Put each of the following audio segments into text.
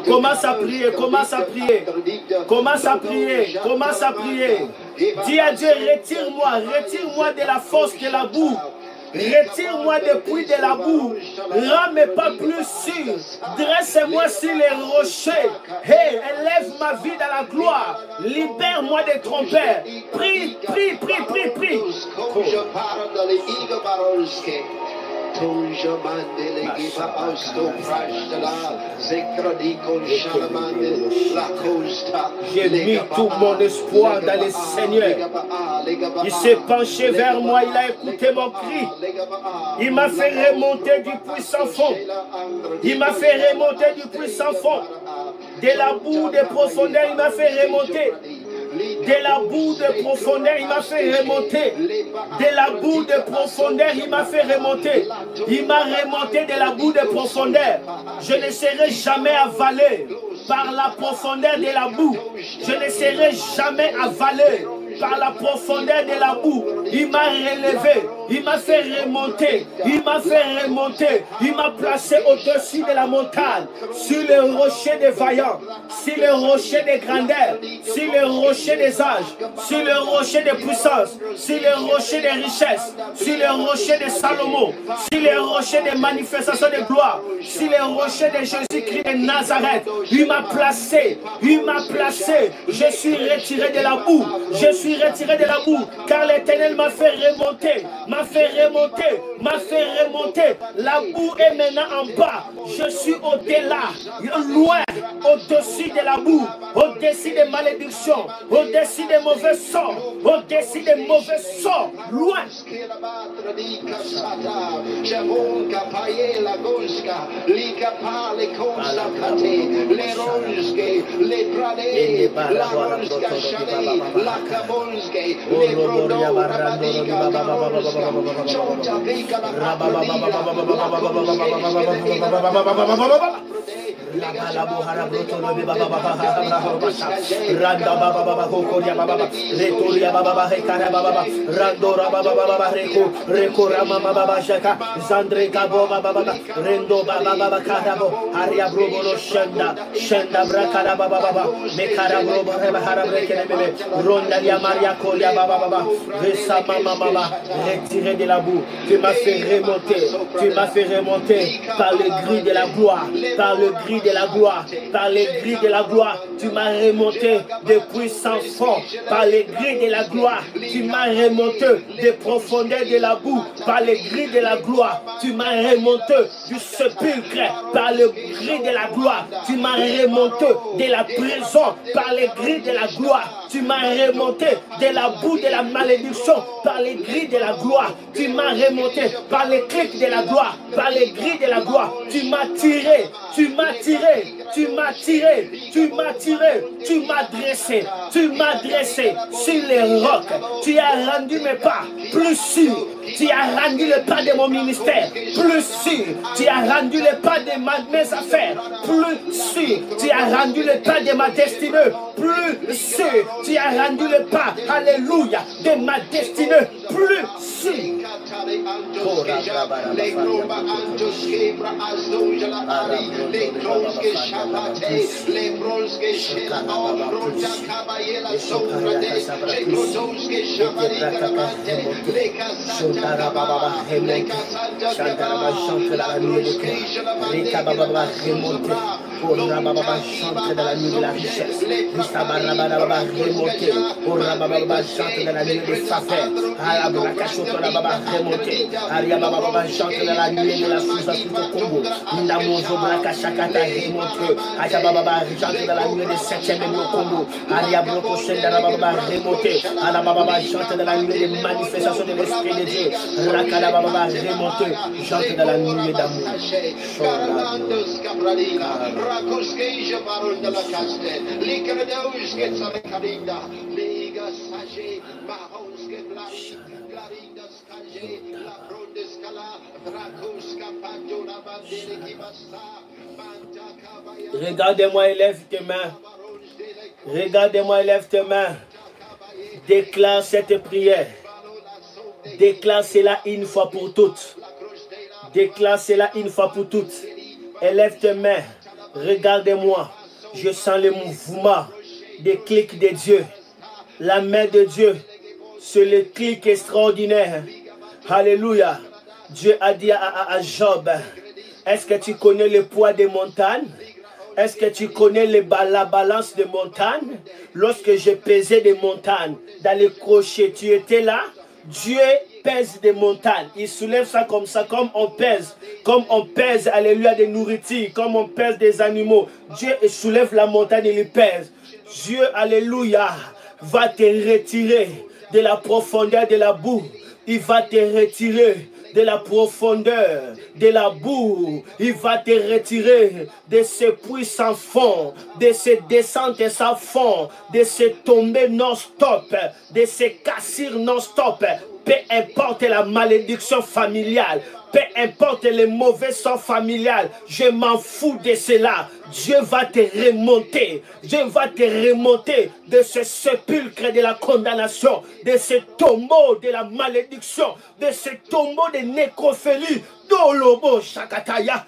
Commence à prier, commence à prier. Commence à prier, commence à prier. Dis à Dieu, retire-moi de la force de la boue. Retire-moi depuis de la boue. Rends mes pas plus sûrs. Dresse-moi sur les rochers. Hey, élève ma vie dans la gloire. Libère-moi des trompeurs. Prie, prie, prie, prie, prie. J'ai mis tout mon espoir dans le Seigneur. Il s'est penché vers moi, il a écouté mon cri. Il m'a fait remonter du puissant fond. Il m'a fait remonter du puissant fond. De la boue de profondeur, il m'a fait remonter. De la boue de profondeur, il m'a fait remonter. De la boue de profondeur, il m'a fait remonter. Il m'a remonté de la boue de profondeur. Je ne serai jamais avalé par la profondeur de la boue. Je ne serai jamais avalé par la profondeur de la boue. Il m'a relevé. Il m'a fait remonter. Il m'a fait remonter. Il m'a placé au-dessus de la montagne, sur le rocher des vaillants, sur le rocher des grandeurs, sur le rocher des âges, sur le rocher des puissances, sur le rocher des richesses, sur le rocher de Salomon, sur le rocher des manifestations de gloire, sur le rocher de Jésus-Christ de Nazareth. Il m'a placé. Il m'a placé. Je suis retiré de la boue. Je suis retiré de la boue, car l'Éternel m'a fait remonter, m'a fait remonter, m'a fait remonter. La boue est maintenant en bas. Je suis au-delà, loin, au-dessus de la boue, au-dessus des malédictions, au-dessus des mauvais sorts, au-dessus des mauvais sorts, loin. Retiré de la boue, tu m'as fait remonter, tu m'as fait remonter par le gris de la gloire, par le gris de la gloire, par les gris de la gloire, tu m'as remonté depuis sans fond, par les gris de la gloire, tu m'as remonté des profondeurs de la boue, par les gris de la gloire, tu m'as remonté du sépulcre, par le gris de la gloire, tu m'as remonté de la prison, par les gris de la gloire, tu m'as remonté de la boue de la malédiction, par les grilles de la gloire, tu m'as remonté par les clics de la gloire, par les grilles de la gloire, tu m'as tiré, tu m'as tiré, tu m'as tiré, tu m'as tiré, tu m'as dressé sur les rocs, tu as rendu mes pas plus sûrs, tu as rendu le pas de mon ministère plus sûr, tu as rendu le pas de mes affaires plus sûr, tu as rendu le pas de ma destinée plus sûr, tu as rendu le pas, alléluia, de ma destinée plus sûr. Chante dans la nuit de la richesse. Chante dans la nuit des affaires. Chante dans la nuit de la Sousa Congo. Chante dans la nuit des 7e au Congo. Chante dans la nuit des manifestations de l'Esprit de Dieu. Chante dans la nuit d'amour. Regardez-moi et lève tes mains. Regardez-moi et lève tes mains. Déclare cette prière. Déclare cela une fois pour toutes. Déclare cela une fois pour toutes. Élève tes mains. Regardez-moi. Je sens le mouvement des clics de Dieu. La main de Dieu sur le clic extraordinaire. Alléluia. Dieu a dit à Job, est-ce que tu connais le poids des montagnes? Est-ce que tu connais la balance des montagnes? Lorsque j'ai pesé des montagnes dans les crochets, tu étais là? Dieu pèse des montagnes. Il soulève ça, comme on pèse, alléluia, des nourritures, comme on pèse des animaux. Dieu soulève la montagne et il pèse. Dieu, alléluia, va te retirer de la profondeur de la boue. Il va te retirer de la profondeur, de la boue. Il va te retirer de ces puits sans fond, de ces descentes sans fond, de ces tombées non-stop, de ces cassures non-stop. Peu importe la malédiction familiale, peu importe les mauvais sorts familiales, je m'en fous de cela. Dieu va te remonter. Dieu va te remonter de ce sépulcre de la condamnation, de ce tombeau de la malédiction, de ce tombeau de nécrophilie. Dolobo Shakataya,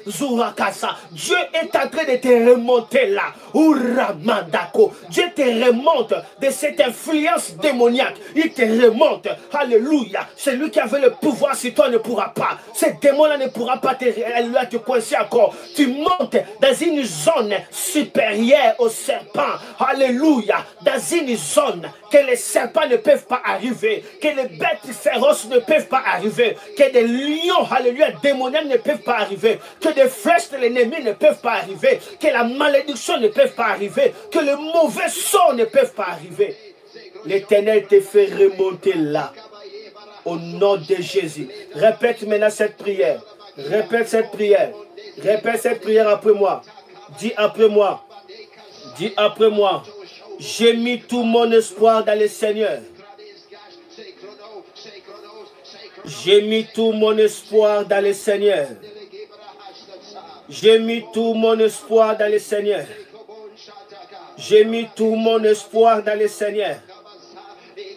Zurakasa. Dieu est en train de te remonter là. Uramandako. Dieu te remonte de cette influence démoniaque. Il te remonte. Alléluia. Celui qui avait le pouvoir sur toi ne pourra pas. Ce démon-là ne pourra pas te coincer encore. Tu montes dans une zone supérieure au serpent. Alléluia. Dans une zone que les serpents ne peuvent pas arriver. Que les bêtes féroces ne peuvent pas arriver. Que des lions, alléluia, démoniaques ne peuvent pas arriver. Que des flèches de l'ennemi ne peuvent pas arriver. Que la malédiction ne peut pas arriver. Que le mauvais sort ne peuvent pas arriver. L'Éternel te fait remonter là. Au nom de Jésus. Répète maintenant cette prière. Répète cette prière. Répète cette prière après moi. Dis après moi. Dis après moi. J'ai mis tout mon espoir dans le Seigneur. J'ai mis tout mon espoir dans le Seigneur. J'ai mis tout mon espoir dans le Seigneur. J'ai mis tout mon espoir dans le Seigneur.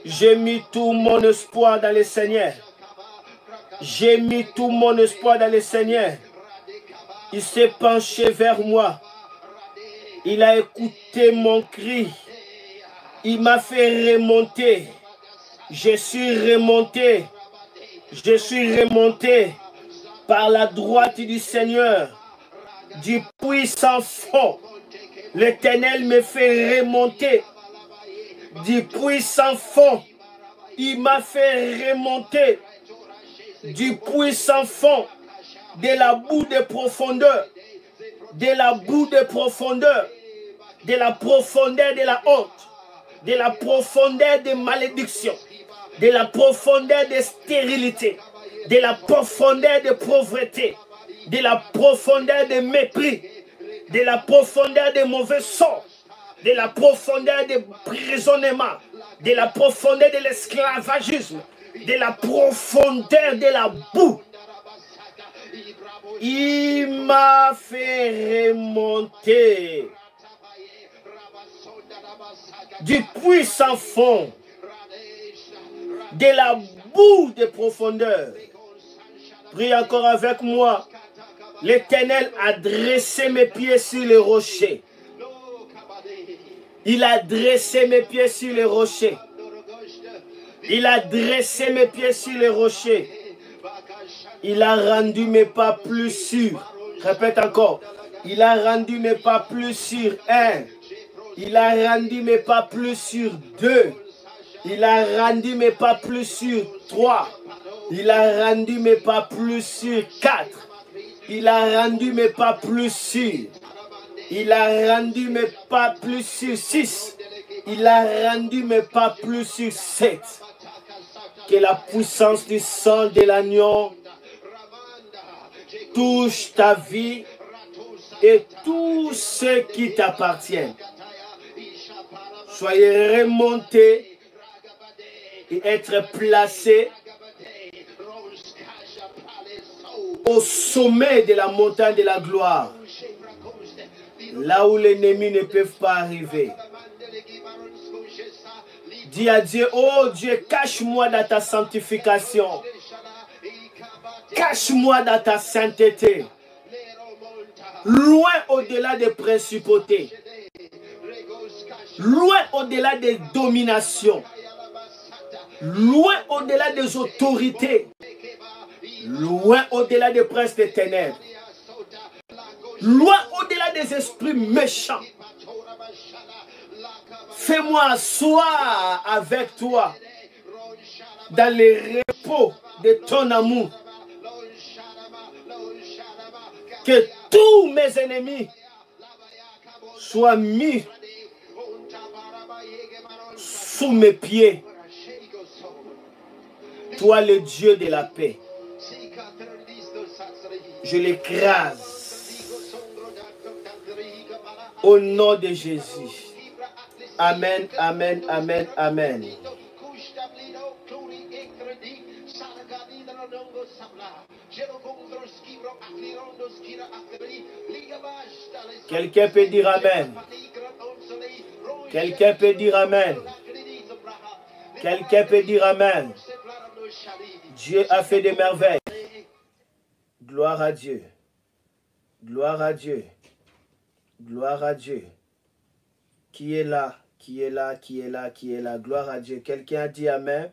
J'ai mis tout mon espoir dans le Seigneur. J'ai mis tout mon espoir dans le Seigneur. Il s'est penché vers moi. Il a écouté mon cri. Il m'a fait remonter. Je suis remonté. Je suis remonté par la droite du Seigneur, du puissant fond. L'Éternel me fait remonter du puissant fond. Il m'a fait remonter du puissant fond, de la boue de profondeur, de la boue de profondeur, de la profondeur de la honte, de la profondeur de malédiction, de la profondeur de stérilité, de la profondeur de pauvreté, de la profondeur de mépris, de la profondeur de mauvais sort, de la profondeur de prisonnement, de la profondeur de l'esclavagisme, de la profondeur de la boue. Il m'a fait remonter du puissant fond, de la boue de profondeur. Prie encore avec moi. L'Éternel a dressé mes pieds sur le rocher. Il a dressé mes pieds sur le rocher. Il a dressé mes pieds sur le rocher. Il a rendu mes pas plus sûrs. Répète encore. Il a rendu mes pas plus sûrs. 1. Il a rendu mes pas plus sûrs. 2. Il a rendu mes pas plus sûrs. 3. Il a rendu mes pas plus sûrs. 4. Il a rendu mes pas plus sûrs. Il a rendu mes pas plus sûrs. 6. Il a rendu mes pas plus sûrs. 7. Que la puissance du sang de l'agneau touche ta vie et tout ce qui t'appartient. Soyez remontés et être placés au sommet de la montagne de la gloire, là où les ennemis ne peuvent pas arriver. Dis à Dieu, oh Dieu, cache-moi dans ta sanctification. Cache-moi dans ta sainteté. Loin au-delà des principautés. Loin au-delà des dominations. Loin au-delà des autorités. Loin au-delà des princes des ténèbres. Loin au-delà des esprits méchants. Fais-moi asseoir avec toi dans les repos de ton amour. Que tous mes ennemis soient mis sous mes pieds. Toi, le Dieu de la paix, je l'écrase au nom de Jésus. Amen, amen, amen, amen. Quelqu'un peut dire amen. Quelqu'un peut dire amen. Quelqu'un peut dire amen. Dieu a fait des merveilles. Gloire à Dieu. Gloire à Dieu. Gloire à Dieu. Qui est là? Qui est là? Qui est là? Qui est là? Gloire à Dieu. Quelqu'un a dit amen.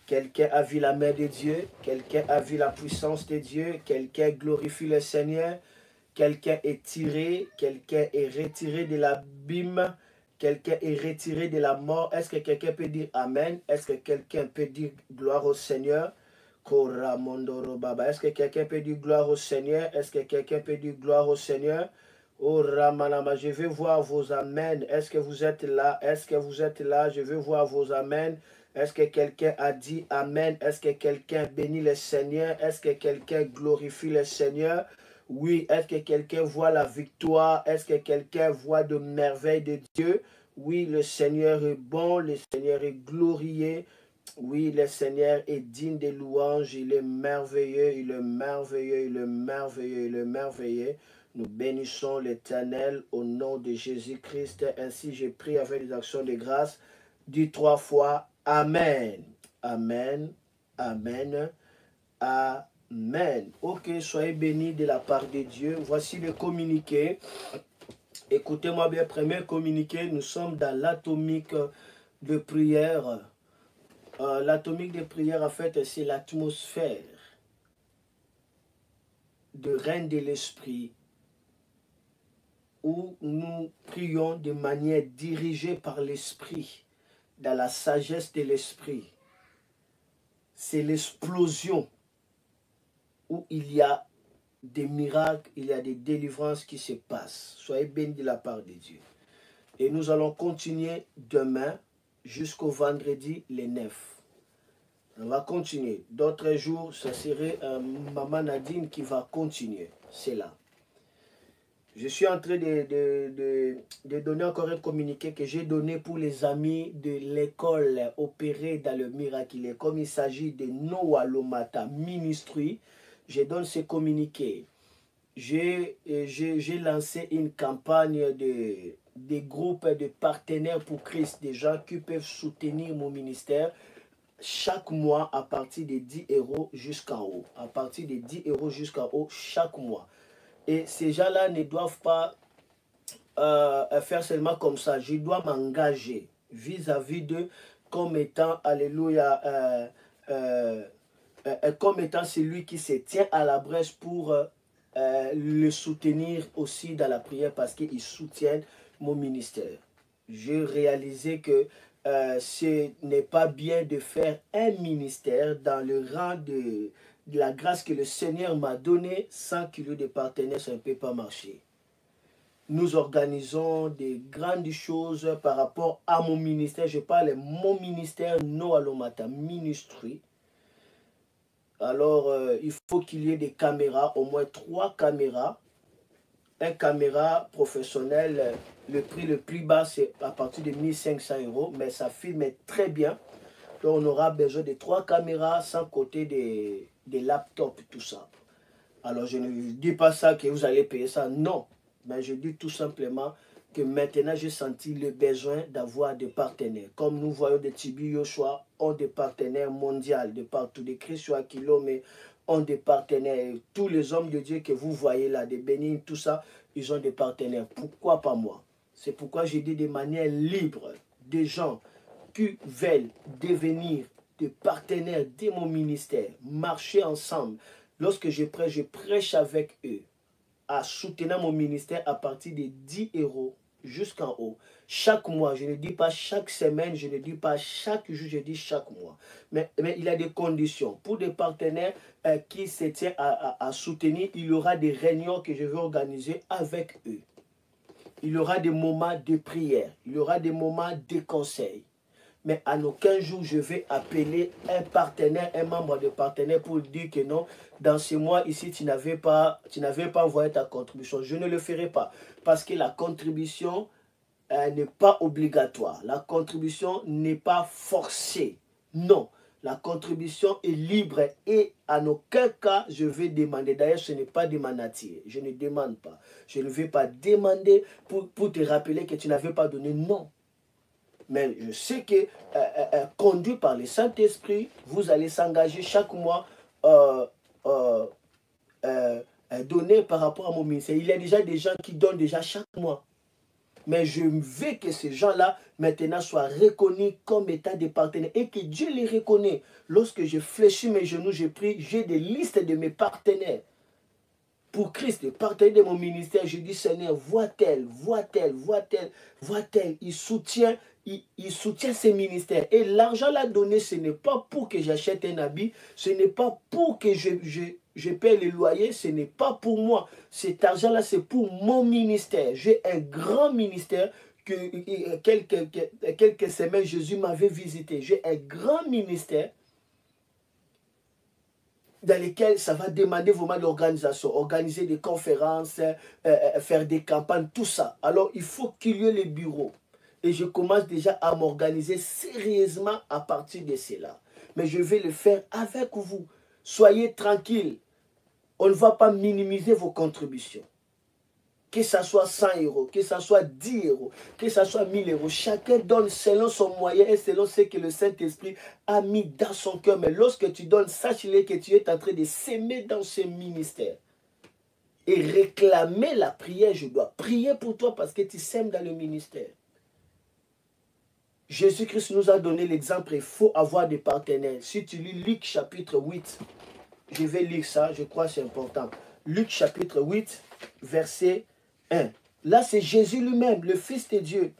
Quelqu'un a vu la main de Dieu. Quelqu'un a vu la puissance de Dieu. Quelqu'un glorifie le Seigneur. Quelqu'un est tiré. Quelqu'un est retiré de l'abîme. Quelqu'un est retiré de la mort. Est-ce que quelqu'un peut dire amen? Est-ce que quelqu'un peut dire gloire au Seigneur? Est-ce que quelqu'un peut dire gloire au Seigneur? Est-ce que quelqu'un peut dire gloire au Seigneur? Oh Ramanama, je veux voir vos amen. Est-ce que vous êtes là? Est-ce que vous êtes là? Je veux voir vos amen. Est-ce que quelqu'un a dit amen? Est-ce que quelqu'un bénit le Seigneur? Est-ce que quelqu'un glorifie le Seigneur? Oui. Est-ce que quelqu'un voit la victoire? Est-ce que quelqu'un voit de merveilles de Dieu? Oui, le Seigneur est bon, le Seigneur est glorieux. Oui, le Seigneur est digne de louanges. Il est merveilleux, il est merveilleux, il est merveilleux, il est merveilleux. Nous bénissons l'Éternel au nom de Jésus-Christ. Ainsi, j'ai prié avec des actions de grâce. Dis 3 fois amen. Amen. Amen. Amen. Ok, soyez bénis de la part de Dieu. Voici le communiqué. Écoutez-moi bien, premier communiqué. Nous sommes dans l'atomique de prière. L'atomique de prière, en fait, c'est l'atmosphère de règne de l'esprit où nous prions de manière dirigée par l'esprit, dans la sagesse de l'esprit. C'est l'explosion où il y a des miracles, il y a des délivrances qui se passent. Soyez bénis de la part de Dieu. Et nous allons continuer demain jusqu'au vendredi le 9. On va continuer. D'autres jours, ce serait Maman Nadine qui va continuer. C'est là. Je suis en train de donner encore un communiqué que j'ai donné pour les amis de l'école opérée dans le miracle. Comme il s'agit de Noah Lomata Ministry, je donne ce communiqué. J'ai lancé une campagne de groupes de partenaires pour Christ, des gens qui peuvent soutenir mon ministère chaque mois à partir de 10 € jusqu'en haut. À partir de 10 € jusqu'en haut chaque mois. Et ces gens-là ne doivent pas faire seulement comme ça. Je dois m'engager vis-à-vis d'eux comme étant, alléluia, comme étant celui qui se tient à la brèche pour le soutenir aussi dans la prière parce qu'ils soutiennent mon ministère. J'ai réalisé que ce n'est pas bien de faire un ministère dans le rang de la grâce que le Seigneur m'a donnée sans qu'il y ait des partenaires, ça ne peut pas marcher. Nous organisons des grandes choses par rapport à mon ministère. Je parle de mon ministère, Noah Lomata Ministry. Alors, il faut qu'il y ait des caméras, au moins 3 caméras. Une caméra professionnelle, le prix le plus bas, c'est à partir de 1500 €, mais ça filme très bien. Donc, on aura besoin de 3 caméras sans côté des laptops, tout ça. Alors, je ne dis pas ça que vous allez payer ça, non. Mais je dis tout simplement que maintenant, j'ai senti le besoin d'avoir des partenaires. Comme nous voyons des Tibi Yoshua ont des partenaires mondiaux de partout, des Chris Kilo, mais ont des partenaires. Tous les hommes de Dieu que vous voyez là, des bénignes, tout ça, ils ont des partenaires. Pourquoi pas moi? C'est pourquoi j'ai dit de manière libre, des gens qui veulent devenir des partenaires de mon ministère, marcher ensemble. Lorsque je prêche avec eux, à soutenir mon ministère à partir de 10 € jusqu'en haut. Chaque mois, je ne dis pas chaque semaine, je ne dis pas chaque jour, je dis chaque mois. Mais il y a des conditions. Pour des partenaires qui se tiennent à soutenir, il y aura des réunions que je vais organiser avec eux. Il y aura des moments de prière, il y aura des moments de conseil. Mais à aucun jour, je vais appeler un partenaire, un membre de partenaire pour dire que non, dans ce mois ici, tu n'avais pas envoyé ta contribution. Je ne le ferai pas parce que la contribution n'est pas obligatoire. La contribution n'est pas forcée. Non, la contribution est libre et en aucun cas, je vais demander. D'ailleurs, ce n'est pas demandatier. Je ne demande pas. Je ne vais pas demander pour te rappeler que tu n'avais pas donné. Non. Mais je sais que, conduit par le Saint-Esprit, vous allez s'engager chaque mois donner par rapport à mon ministère. Il y a déjà des gens qui donnent déjà chaque mois. Mais je veux que ces gens-là, maintenant, soient reconnus comme étant des partenaires et que Dieu les reconnaît. Lorsque je fléchis mes genoux, je prie, j'ai des listes de mes partenaires. Pour Christ, les partenaires de mon ministère, je dis, Seigneur, vois-t-elle, vois-t-elle, vois-t-elle, vois-t-elle. Il soutient ces ministères. Et l'argent là donné, ce n'est pas pour que j'achète un habit, ce n'est pas pour que je paie les loyers, ce n'est pas pour moi. Cet argent-là, c'est pour mon ministère. J'ai un grand ministère que quelques semaines, Jésus m'avait visité. J'ai un grand ministère dans lesquels ça va demander vraiment l'organisation, organiser des conférences, faire des campagnes, tout ça. Alors, il faut qu'il y ait les bureaux. Et je commence déjà à m'organiser sérieusement à partir de cela. Mais je vais le faire avec vous. Soyez tranquilles. On ne va pas minimiser vos contributions. Que ce soit 100 €, que ce soit 10 €, que ce soit 1000 €. Chacun donne selon son moyen et selon ce que le Saint-Esprit a mis dans son cœur. Mais lorsque tu donnes, sache-le que tu es en train de s'aimer dans ce ministère. Et réclamer la prière. Je dois prier pour toi parce que tu s'aimes dans le ministère. Jésus-Christ nous a donné l'exemple. Il faut avoir des partenaires. Si tu lis Luc chapitre 8, je vais lire ça, je crois que c'est important. Luc chapitre 8, verset 1. Là, c'est Jésus lui-même, le Fils de Dieu.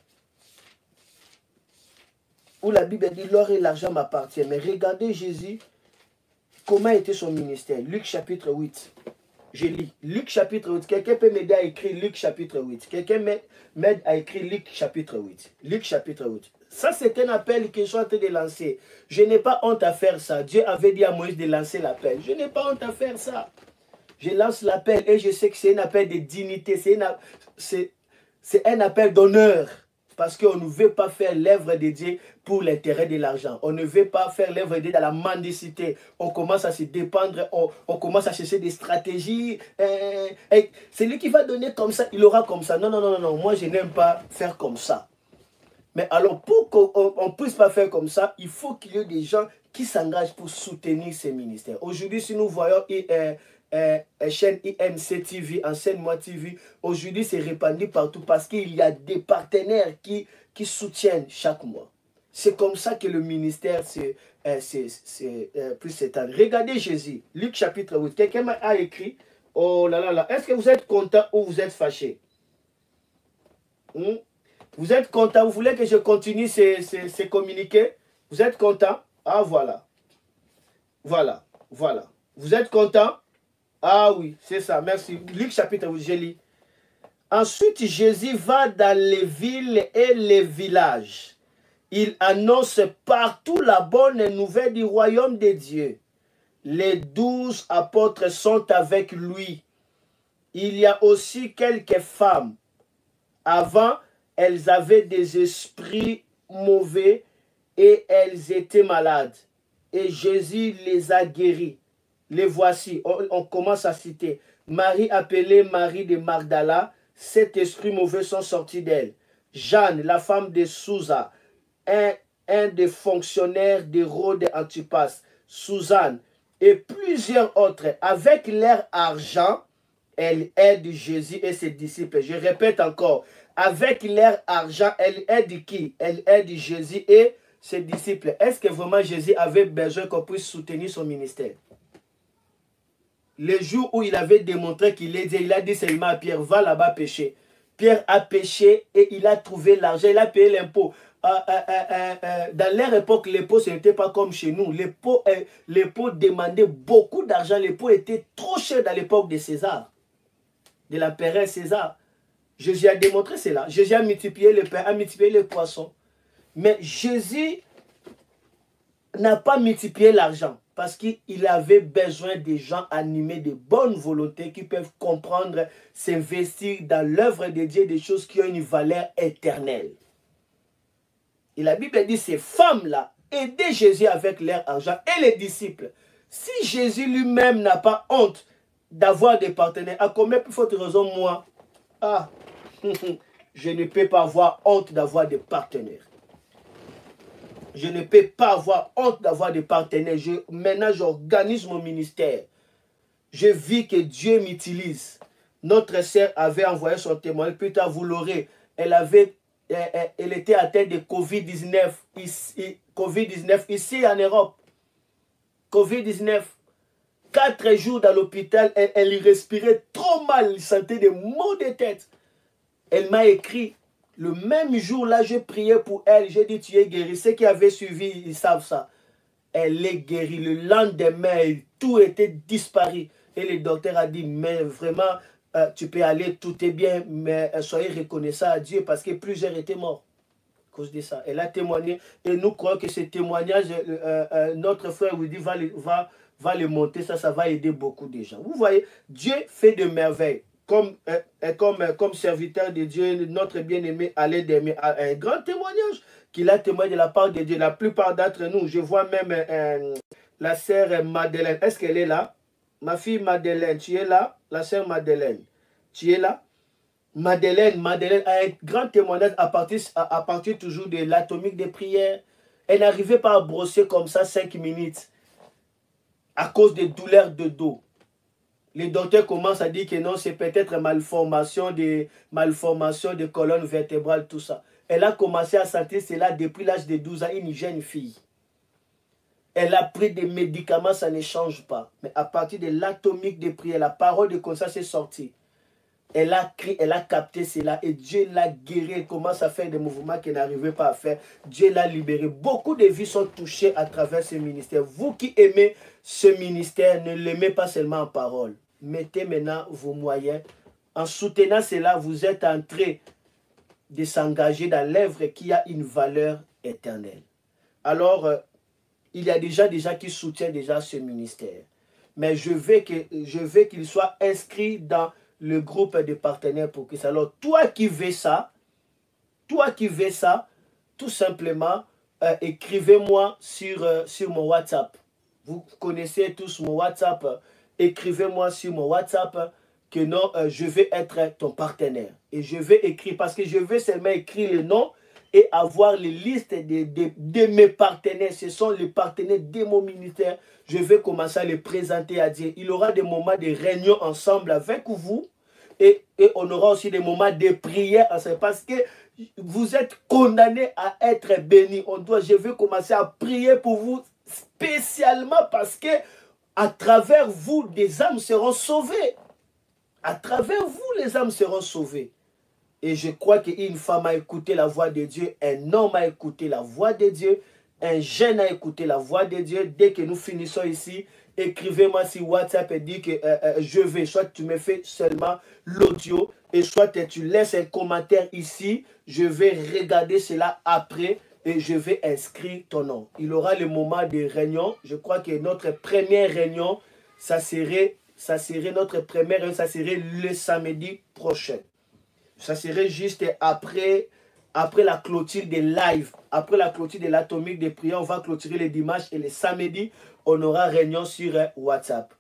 Où la Bible dit, l'or et l'argent m'appartiennent. Mais regardez Jésus, comment était son ministère. Luc chapitre 8. Je lis. Luc chapitre 8. Quelqu'un peut m'aider à écrire Luc chapitre 8. Quelqu'un m'aide à écrire Luc chapitre 8. Luc chapitre 8. Ça, c'est un appel que je suis en train de lancer. Je n'ai pas honte à faire ça. Dieu avait dit à Moïse de lancer l'appel. Je n'ai pas honte à faire ça. Je lance l'appel et je sais que c'est un appel de dignité. C'est un appel d'honneur. Parce qu'on ne veut pas faire l'œuvre de Dieu pour l'intérêt de l'argent. On ne veut pas faire l'œuvre de Dieu dans la mendicité. On commence à se dépendre, on commence à chercher des stratégies. C'est lui qui va donner comme ça, il aura comme ça. Non, non, non, non, non. Moi je n'aime pas faire comme ça. Mais alors pour qu'on ne puisse pas faire comme ça, il faut qu'il y ait des gens qui s'engagent pour soutenir ces ministères. Aujourd'hui, si nous voyons chaîne IMC TV, Enseigne-moi TV, aujourd'hui c'est répandu partout parce qu'il y a des partenaires qui soutiennent chaque mois. C'est comme ça que le ministère plus s'étendre. Regardez Jésus, Luc chapitre 8. Quelqu'un a écrit, oh là là là, est-ce que vous êtes content ou vous êtes fâché? Vous êtes content? Vous voulez que je continue ces communiqués? Vous êtes content? Ah voilà. Voilà, voilà. Vous êtes content? Ah oui, c'est ça, merci. Luc chapitre 8, je lis. Ensuite, Jésus va dans les villes et les villages. Il annonce partout la bonne nouvelle du royaume de Dieu. Les 12 apôtres sont avec lui. Il y a aussi quelques femmes. Avant, elles avaient des esprits mauvais et elles étaient malades. Et Jésus les a guéries. Les voici, on commence à citer. Marie appelée Marie de Magdala, 7 esprits mauvais sont sortis d'elle. Jeanne, la femme de Sousa, un des fonctionnaires d'Hérode Antipas. Suzanne, et plusieurs autres, avec leur argent, elle aide Jésus et ses disciples. Je répète encore, avec leur argent, elle aide qui? Elle aide Jésus et ses disciples. Est-ce que vraiment Jésus avait besoin qu'on puisse soutenir son ministère? Le jour où il avait démontré qu'il aidait, il a dit seulement à Pierre, va là-bas pêcher. Pierre a pêché et il a trouvé l'argent, il a payé l'impôt. Dans leur époque, l'impôt, ce n'était pas comme chez nous. L'impôt demandait beaucoup d'argent. L'impôt était trop cher dans l'époque de César, de l'empereur César. Jésus a démontré cela. Jésus a multiplié le pain, a multiplié les poissons. Mais Jésus n'a pas multiplié l'argent parce qu'il avait besoin des gens animés de bonne volonté qui peuvent comprendre, s'investir dans l'œuvre de Dieu, des choses qui ont une valeur éternelle. Et la Bible dit, ces femmes-là aidaient Jésus avec leur argent et les disciples. Si Jésus lui-même n'a pas honte d'avoir des partenaires, à combien plus forte raison moi? Je ne peux pas avoir honte d'avoir des partenaires. Je ne peux pas avoir honte d'avoir des partenaires. Maintenant, j'organise mon ministère. Je vis que Dieu m'utilise. Notre sœur avait envoyé son témoignage. Plus tard, vous l'aurez. Elle était atteinte de Covid-19 ici en Europe. Covid-19. 4 jours dans l'hôpital, elle respirait trop mal. Elle sentait des maux de tête. Elle m'a écrit. Le même jour là, j'ai prié pour elle. J'ai dit, tu es guérie. Ceux qui avaient suivi, ils savent ça. Elle est guérie. Le lendemain, tout était disparu. Et le docteur a dit, mais vraiment, tu peux aller, tout est bien, mais soyez reconnaissants à Dieu parce que plusieurs étaient morts à cause de ça. Elle a témoigné et nous croyons que ce témoignage, notre frère Woody va le monter. Ça va aider beaucoup de gens. Vous voyez, Dieu fait de merveilles. Comme serviteur de Dieu, notre bien-aimé allait d'aimer un grand témoignage qu'il a témoigné de la part de Dieu. La plupart d'entre nous, je vois même la sœur Madeleine. Est-ce qu'elle est là? Ma fille Madeleine, tu es là? La sœur Madeleine, tu es là? Madeleine a un grand témoignage à partir toujours de l'atomique des prières. Elle n'arrivait pas à brosser comme ça 5 minutes à cause des douleurs de dos. Les docteurs commencent à dire que non, c'est peut-être malformation de colonne vertébrale, tout ça. Elle a commencé à sentir cela depuis l'âge de 12 ans, une jeune fille. Elle a pris des médicaments, ça ne change pas. Mais à partir de l'atomique de prière, la parole de conscience est sortie. Elle a crié, elle a capté cela et Dieu l'a guéri. Elle commence à faire des mouvements qu'elle n'arrivait pas à faire. Dieu l'a libéré. Beaucoup de vies sont touchées à travers ce ministère. Vous qui aimez ce ministère, ne l'aimez pas seulement en parole. Mettez maintenant vos moyens. En soutenant cela, vous êtes en train de s'engager dans l'œuvre qui a une valeur éternelle. Alors, il y a déjà qui soutiennent déjà ce ministère. Mais je veux qu'il soit inscrit dans le groupe de partenaires pour Christ. Alors, toi qui veux ça, tout simplement, écrivez-moi sur mon WhatsApp. Vous connaissez tous mon WhatsApp. Écrivez-moi sur mon WhatsApp que non, je vais être ton partenaire. Et je vais écrire, parce que je veux seulement écrire le nom et avoir les listes de mes partenaires. Ce sont les partenaires de mon ministère. Je vais commencer à les présenter à Dieu. Il y aura des moments de réunion ensemble avec vous. Et on aura aussi des moments de prière ensemble. Parce que vous êtes condamnés à être bénis. Je vais commencer à prier pour vous spécialement parce que à travers vous, des âmes seront sauvées. À travers vous, les âmes seront sauvées. Et je crois qu'une femme a écouté la voix de Dieu, un homme a écouté la voix de Dieu, un jeune a écouté la voix de Dieu. Dès que nous finissons ici, écrivez-moi sur WhatsApp et dites que je vais. Soit tu me fais seulement l'audio et soit tu laisses un commentaire ici. Je vais regarder cela après et je vais inscrire ton nom. Il aura le moment de réunion. Je crois que notre première réunion, ça serait le samedi prochain. Ça serait juste après la clôture des lives. Après la clôture de l'atomique des prières, on va clôturer les dimanches et les samedis, on aura réunion sur WhatsApp.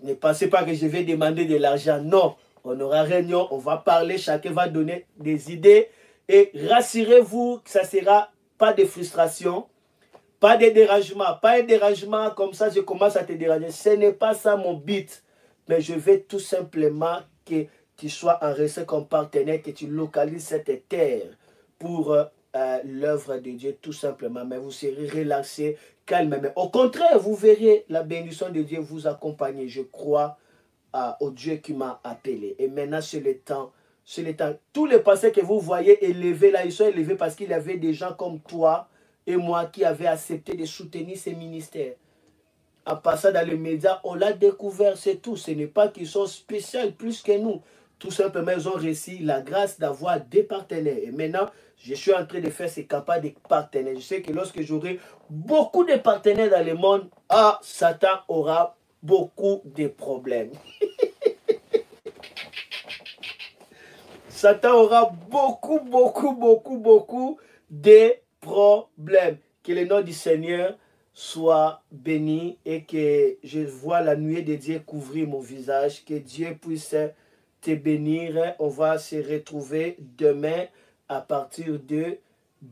Ne pensez pas que je vais demander de l'argent. Non, on aura réunion, on va parler, chacun va donner des idées. Et rassurez-vous que ça ne sera pas de frustration. Pas de dérangement, pas un dérangement comme ça, je commence à te déranger. Ce n'est pas ça mon but. Mais je veux tout simplement que tu sois enregistré comme partenaire, que tu localises cette terre pour l'œuvre de Dieu, tout simplement. Mais vous serez relaxé, calme. Mais au contraire, vous verrez la bénédiction de Dieu vous accompagner. Je crois au Dieu qui m'a appelé. Et maintenant, c'est le temps. C'est le temps. Tous les pasteurs que vous voyez élevés là, ils sont élevés parce qu'il y avait des gens comme toi et moi qui avaient accepté de soutenir ces ministères. En passant dans les médias, on l'a découvert, c'est tout. Ce n'est pas qu'ils sont spéciaux plus que nous. Tout simplement, ils ont réussi la grâce d'avoir des partenaires. Et maintenant, je suis en train de faire ce capas de partenaires. Je sais que lorsque j'aurai beaucoup de partenaires dans le monde, Satan aura beaucoup de problèmes. Satan aura beaucoup de problèmes. Que le nom du Seigneur soit béni et que je vois la nuée de Dieu couvrir mon visage. Que Dieu puisse te bénir. On va se retrouver demain à partir de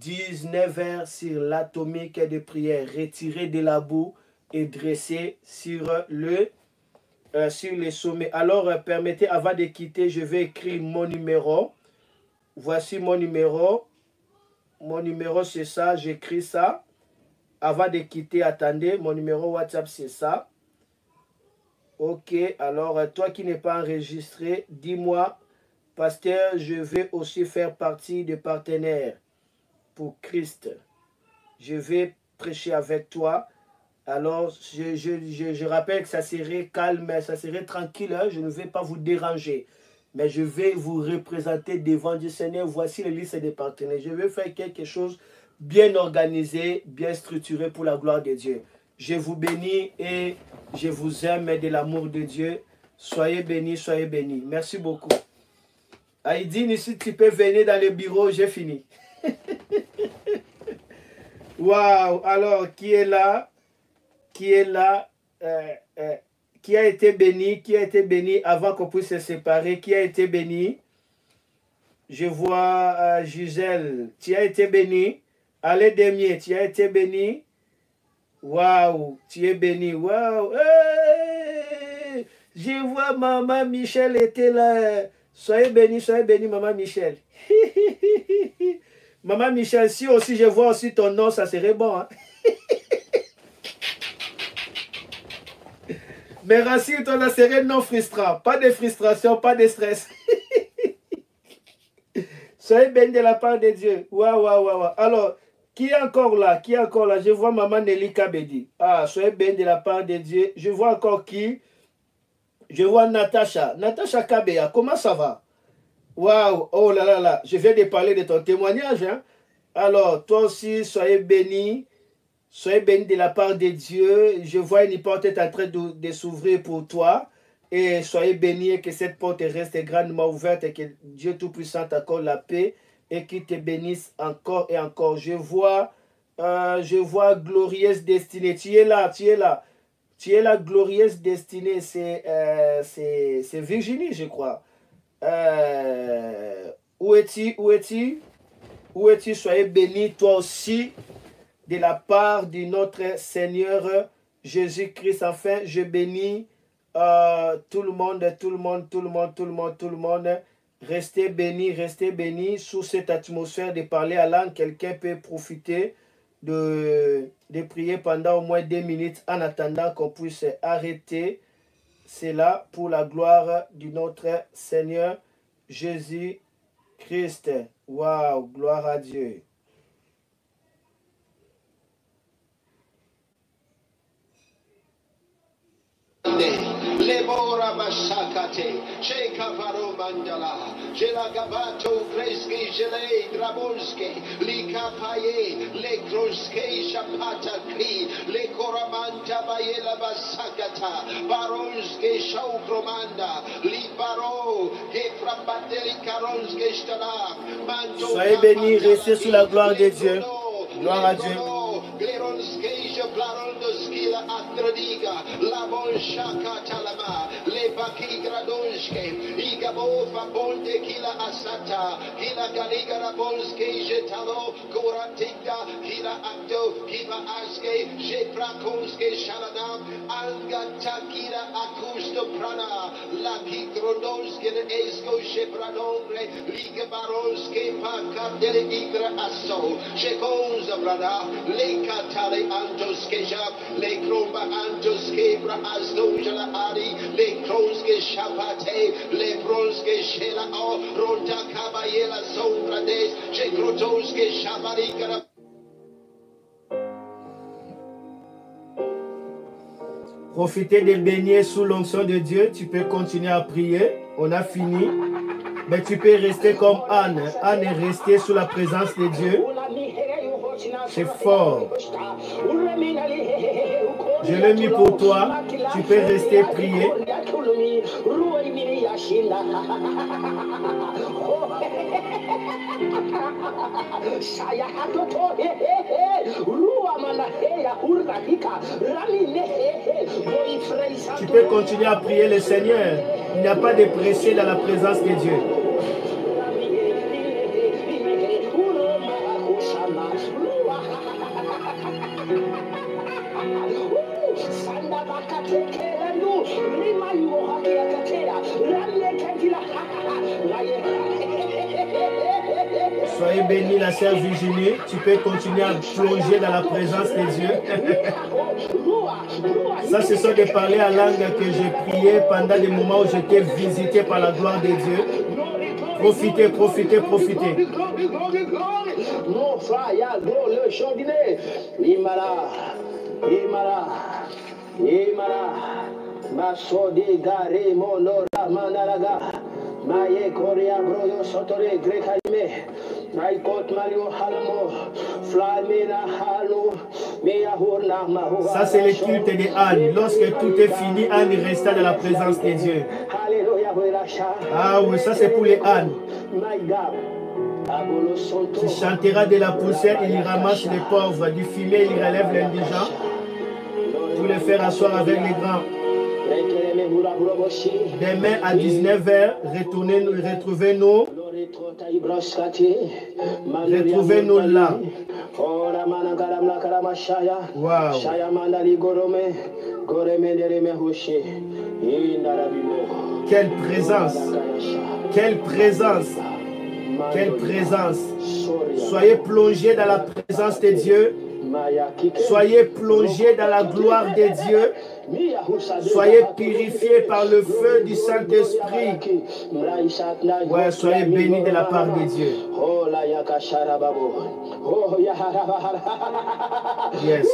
19h sur l'atomique de prière. Retiré de la boue et dressé sur le sommet. Alors, permettez, avant de quitter, je vais écrire mon numéro. Voici mon numéro. Mon numéro, c'est ça. J'écris ça. Avant de quitter, attendez. Mon numéro WhatsApp, c'est ça. Ok. Alors, toi qui n'es pas enregistré, dis-moi, pasteur, je vais aussi faire partie des partenaires pour Christ. Je vais prêcher avec toi. Alors, je rappelle que ça serait calme, ça serait tranquille. Hein? Je ne vais pas vous déranger. Mais je vais vous représenter devant Dieu. Seigneur, voici la liste des partenaires. Je vais faire quelque chose bien organisé, bien structuré pour la gloire de Dieu. Je vous bénis et je vous aime de l'amour de Dieu. Soyez bénis, soyez bénis. Merci beaucoup. Aïdine, si tu peux venir dans le bureau, j'ai fini. Waouh! Alors, qui est là? Qui est là? Qui a été béni avant qu'on puisse se séparer? Qui a été béni? Je vois Gisèle. Tu as été béni. Allez, Demier, tu as été béni. Waouh, tu es béni. Waouh. Hey! Je vois maman Michel était là. Soyez béni, maman Michel. Maman Michel, si aussi je vois aussi ton nom, ça serait bon. Hein? Mais rassure-toi, là, serait non frustrant. Pas de frustration, pas de stress. Soyez bénis de la part de Dieu. Waouh, waouh, waouh. Alors, qui est encore là? Qui est encore là? Je vois maman Nelly Kabedi. Ah, soyez bénis de la part de Dieu. Je vois encore qui? Je vois Natacha. Natacha Kabea, comment ça va? Waouh, oh là là là. Je viens de parler de ton témoignage. Hein? Alors, toi aussi, soyez bénis. Soyez bénis de la part de Dieu. Je vois une porte est en train de s'ouvrir pour toi. Et soyez bénis et que cette porte reste grandement ouverte et que Dieu Tout-Puissant t'accorde la paix et qu'il te bénisse encore et encore. Je vois Glorieuse Destinée. Tu es là, tu es là. Tu es la Glorieuse Destinée. C'est Virginie, je crois. Où es-tu? Où es-tu? Où es-tu? Soyez bénis, toi aussi, de la part de notre Seigneur Jésus-Christ. Enfin, je bénis tout le monde. Restez bénis sous cette atmosphère de parler à langue. Quelqu'un peut profiter de prier pendant au moins 2 minutes en attendant qu'on puisse arrêter. C'est là pour la gloire de notre Seigneur Jésus-Christ. Waouh, gloire à Dieu. Lebora Bashakate, Shekavaro Mandala, Jelagabato, Kreski, Jele, Drabolske, Likapaye, Le Kroske, Shapata Kri, Le Koramanta Bayela Basakata, Baronske, Shaukromanda, Libaro, Gefrabateli Karonske Stala, Manto. Soyez bénis, restez sous la gloire de Dieu. Gloire à Dieu. La bon shaka talama, le baki gradonske, Ligabo Fabonde Kila Asata, Kila Galigara Bonske, Jetalo, Goratinda, Kila Acto, Kiva Aske, Jeprakonske Shaladam, Angata Kila Akusto Prana, La Kikrodonske, Esko Shepradonre, Liga Baronske, Pakadele Igra Asso, Shekonza Brada, Leka Tale Antoskeja, Le Kromba Antoskebra Asdojala Adi, Le Kronske Shapate, Le Bronske Shela O, Ronda Kabayela Sombra Des, Shekrotonske Shabarika. Profitez des beignets sous l'onction de Dieu. Tu peux continuer à prier. On a fini. Mais tu peux rester comme Anne. Anne est restée sous la présence de Dieu. C'est fort. Je l'ai mis pour toi. Tu peux rester prier. Tu peux continuer à prier le Seigneur. Il n'y a pas de pressé dans la présence de Dieu. Soyez bénis, la sœur Virginie. Tu peux continuer à plonger dans la présence de Dieu. Ça, ce sont des parler à langue que j'ai prié pendant des moments où j'étais visité par la gloire de Dieu. Profitez, profitez, profitez. Masodi gare monora manaraga maye korea broyo sotore grekalme mai kot malio halmo flamena halu meya horna maho. Ça c'est le culte de Anne. Lorsque tout est fini, Anne resta dans la présence de Dieu. Ah oui, ça c'est pour les Anne. Tu chanteras de la poussière, il ramasse les pauvres, du fumier il relève l'indigent. Pour les faire asseoir avec les grands. Demain à 19h, retrouvez-nous. Retrouvez-nous là. Wow. Quelle présence. Quelle présence. Quelle présence. Soyez plongés dans la présence de Dieu. Soyez plongés dans la gloire de Dieu. Soyez purifiés par le feu du Saint-Esprit. Ouais, soyez bénis de la part de Dieu. Yes.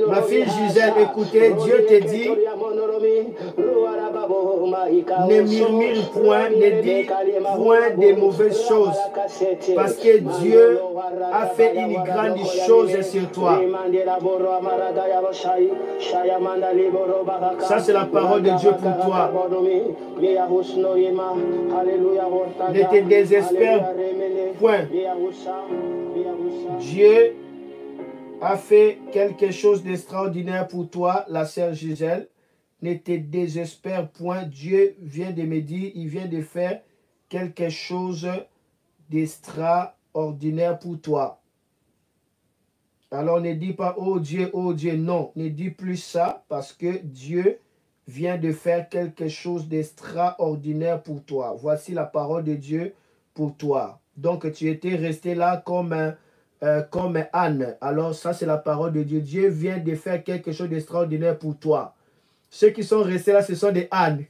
Ma fille Gisèle, écoutez, Dieu te dit, ne murmure point, ne dis point des mauvaises choses. Parce que Dieu a fait une grande chose sur toi. Ça, c'est la parole de Dieu pour toi. Ne te désespère point. Dieu a fait quelque chose d'extraordinaire pour toi, la sœur Gisèle. Ne te désespère point. Dieu vient de me dire, il vient de faire quelque chose d'extraordinaire pour toi. Alors ne dis pas oh Dieu, non. Ne dis plus ça parce que Dieu vient de faire quelque chose d'extraordinaire pour toi. Voici la parole de Dieu pour toi. Donc tu étais resté là comme Anne. Alors ça c'est la parole de Dieu. Dieu vient de faire quelque chose d'extraordinaire pour toi. Ceux qui sont restés là, ce sont des ânes.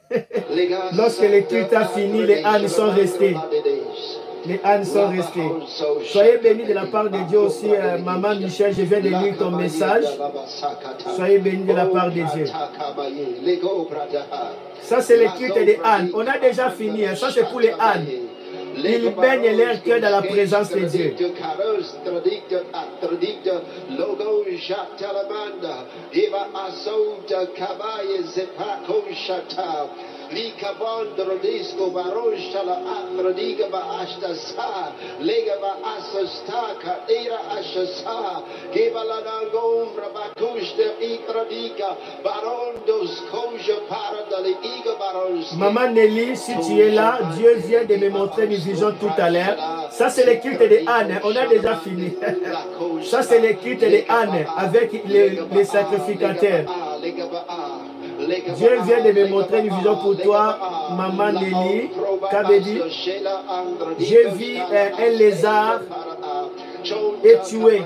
Lorsque le culte a fini, les ânes sont restés. Les ânes sont restés. Soyez bénis de la part de Dieu aussi. Maman Michel, je viens de lire ton message. Soyez bénis de la part de Dieu. Ça, c'est le culte des ânes. On a déjà fini. Ça, c'est pour les ânes. Ils baignent leur cœur dans la présence de Dieu. Lika bandro disco barosha la andro diga ba ashta sa. Lega ba asa staka ira asha sa. Giba la nangombra ba kushte ikra diga. Barondos koja paradali iga baros. Maman Nelly, si tu es là, Dieu vient de me montrer une vision tout à l'heure. Ça, c'est le culte de Anne. On a déjà fini. Ça, c'est le culte de Anne avec les sacrificateurs. Dieu vient de me montrer une vision pour toi, Maman Nelly. Kabedi. J'ai vu un lézard et tué.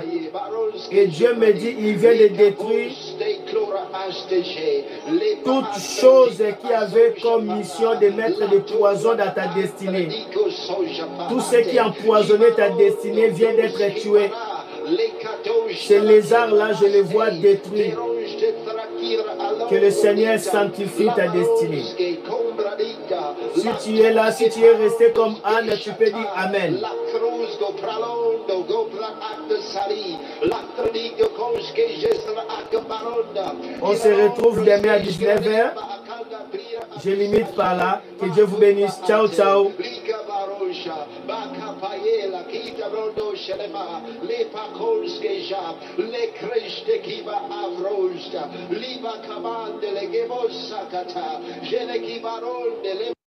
Et Dieu me dit, il vient de détruire toute chose qui avait comme mission de mettre des poisons dans ta destinée. Tout ce qui empoisonnait ta destinée vient d'être tué. Ces lézards-là, je les vois détruits. Que le Seigneur sanctifie ta destinée. Si tu es là, si tu es resté comme Anne, tu peux dire Amen. On se retrouve demain à 19h. Je limite par là. Que Dieu vous bénisse. Ciao, ciao.